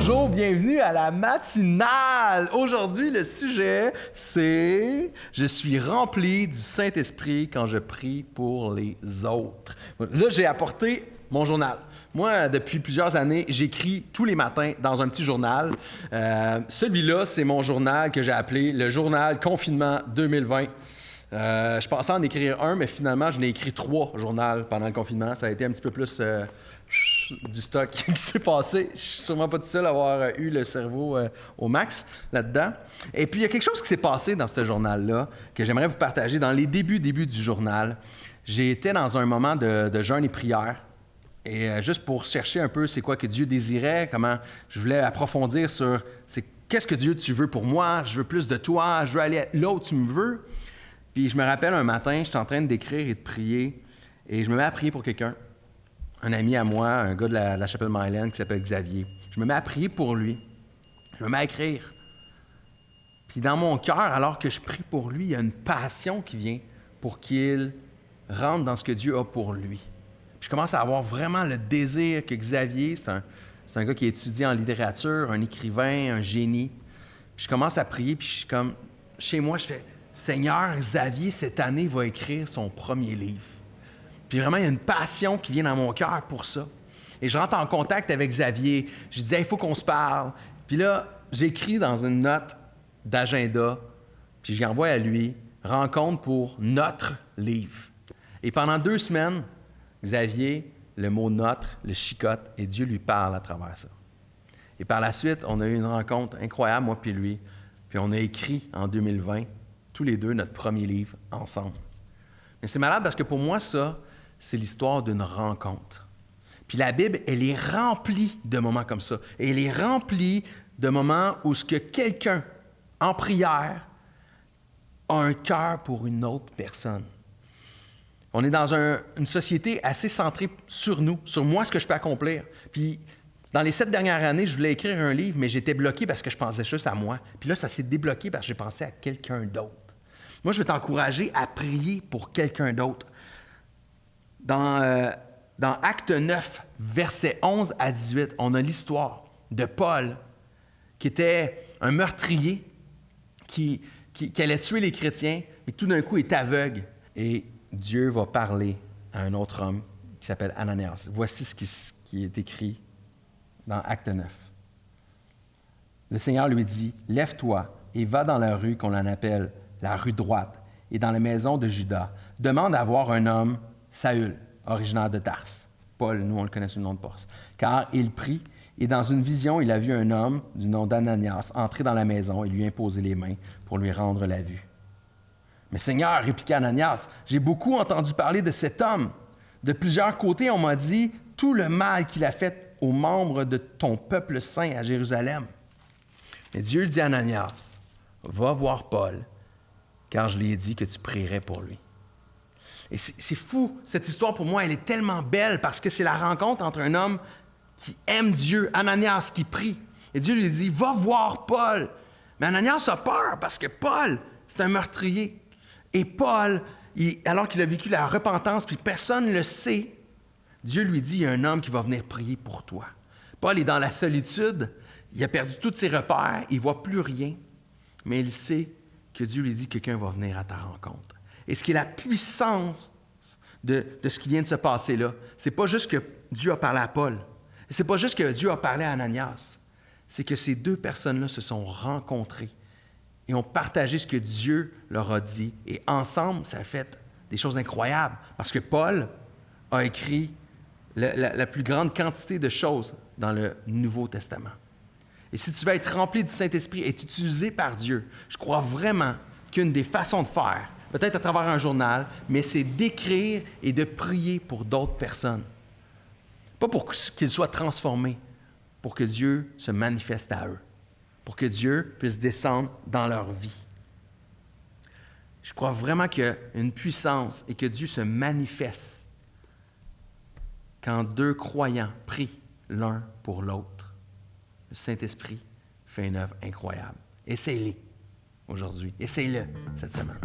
Bonjour, bienvenue à la matinale. Aujourd'hui, le sujet, c'est « Je suis rempli du Saint-Esprit quand je prie pour les autres ». Là, j'ai apporté mon journal. Moi, depuis plusieurs années, j'écris tous les matins dans un petit journal. Celui-là, c'est mon journal que j'ai appelé le journal Confinement 2020. Je pensais en écrire un, mais finalement, je n'ai écrit 3 journaux pendant le confinement. Ça a été un petit peu plus du stock qui s'est passé. Je suis sûrement pas tout seul à avoir eu le cerveau au max là-dedans. Et puis, il y a quelque chose qui s'est passé dans ce journal-là que j'aimerais vous partager. Dans les débuts du journal, j'étais dans un moment de jeûne et prière. Et juste pour chercher un peu c'est quoi que Dieu désirait, comment je voulais approfondir sur qu'est-ce que Dieu tu veux pour moi, je veux plus de toi, je veux aller là où tu me veux. Puis je me rappelle un matin, j'étais en train d'écrire et de prier, et je me mets à prier pour quelqu'un, un ami à moi, un gars de la chapelle Myland qui s'appelle Xavier. Je me mets à prier pour lui, je me mets à écrire. Puis dans mon cœur, alors que je prie pour lui, il y a une passion qui vient pour qu'il rentre dans ce que Dieu a pour lui. Je commence à avoir vraiment le désir que Xavier, c'est un gars qui étudie en littérature, un écrivain, un génie. Puis je commence à prier, puis je suis comme, chez moi, je fais, Seigneur, Xavier, cette année, va écrire son premier livre. Puis vraiment, il y a une passion qui vient dans mon cœur pour ça. Et je rentre en contact avec Xavier. Je dis, il faut qu'on se parle. Puis là, j'écris dans une note d'agenda, puis j'y envoie à lui, rencontre pour notre livre. Et pendant 2 semaines, Xavier, le mot « notre » le chicote et Dieu lui parle à travers ça. Et par la suite, on a eu une rencontre incroyable, moi puis lui. Puis on a écrit en 2020, tous les deux, notre premier livre ensemble. Mais c'est malade parce que pour moi, ça, c'est l'histoire d'une rencontre. Puis la Bible, elle est remplie de moments comme ça. Et elle est remplie de moments où ce que quelqu'un, en prière, a un cœur pour une autre personne. On est dans une société assez centrée sur nous, sur moi, ce que je peux accomplir. Puis, dans les 7 dernières années, je voulais écrire un livre, mais j'étais bloqué parce que je pensais juste à moi. Puis là, ça s'est débloqué parce que j'ai pensé à quelqu'un d'autre. Moi, je veux t'encourager à prier pour quelqu'un d'autre. Dans Acte 9, versets 11 à 18, on a l'histoire de Paul, qui était un meurtrier, qui allait tuer les chrétiens, mais tout d'un coup est aveugle. Et Dieu va parler à un autre homme qui s'appelle Ananias. Voici ce qui est écrit dans Acte 9. Le Seigneur lui dit, « Lève-toi et va dans la rue qu'on en appelle la rue droite et dans la maison de Judas. Demande à voir un homme, Saül, originaire de Tarse. » Paul, nous, on le connaît sous le nom de Paul. Car il prie, et dans une vision, il a vu un homme du nom d'Ananias entrer dans la maison et lui imposer les mains pour lui rendre la vue. « Mais Seigneur, répliqua Ananias, j'ai beaucoup entendu parler de cet homme. De plusieurs côtés, on m'a dit tout le mal qu'il a fait aux membres de ton peuple saint à Jérusalem. Et Dieu dit à Ananias, va voir Paul, car je lui ai dit que tu prierais pour lui. » Et c'est fou, cette histoire pour moi, elle est tellement belle parce que c'est la rencontre entre un homme qui aime Dieu, Ananias, qui prie. Et Dieu lui dit, va voir Paul. Mais Ananias a peur parce que Paul, c'est un meurtrier. Et Paul, alors qu'il a vécu la repentance, puis personne ne le sait, Dieu lui dit, il y a un homme qui va venir prier pour toi. Paul est dans la solitude, il a perdu tous ses repères, il ne voit plus rien, mais il sait que Dieu lui dit, quelqu'un va venir à ta rencontre. Et ce qui est la puissance de ce qui vient de se passer là, c'est pas juste que Dieu a parlé à Paul, c'est pas juste que Dieu a parlé à Ananias, c'est que ces 2 personnes-là se sont rencontrées et ont partagé ce que Dieu leur a dit. Et ensemble, ça a fait des choses incroyables. Parce que Paul a écrit la plus grande quantité de choses dans le Nouveau Testament. Et si tu veux être rempli du Saint-Esprit et être utilisé par Dieu, je crois vraiment qu'une des façons de faire, peut-être à travers un journal, mais c'est d'écrire et de prier pour d'autres personnes. Pas pour qu'ils soient transformés, pour que Dieu se manifeste à eux. Pour que Dieu puisse descendre dans leur vie. Je crois vraiment qu'il y a une puissance et que Dieu se manifeste quand 2 croyants prient l'un pour l'autre. Le Saint-Esprit fait une œuvre incroyable. Essaye-le aujourd'hui. Essaye-le cette semaine.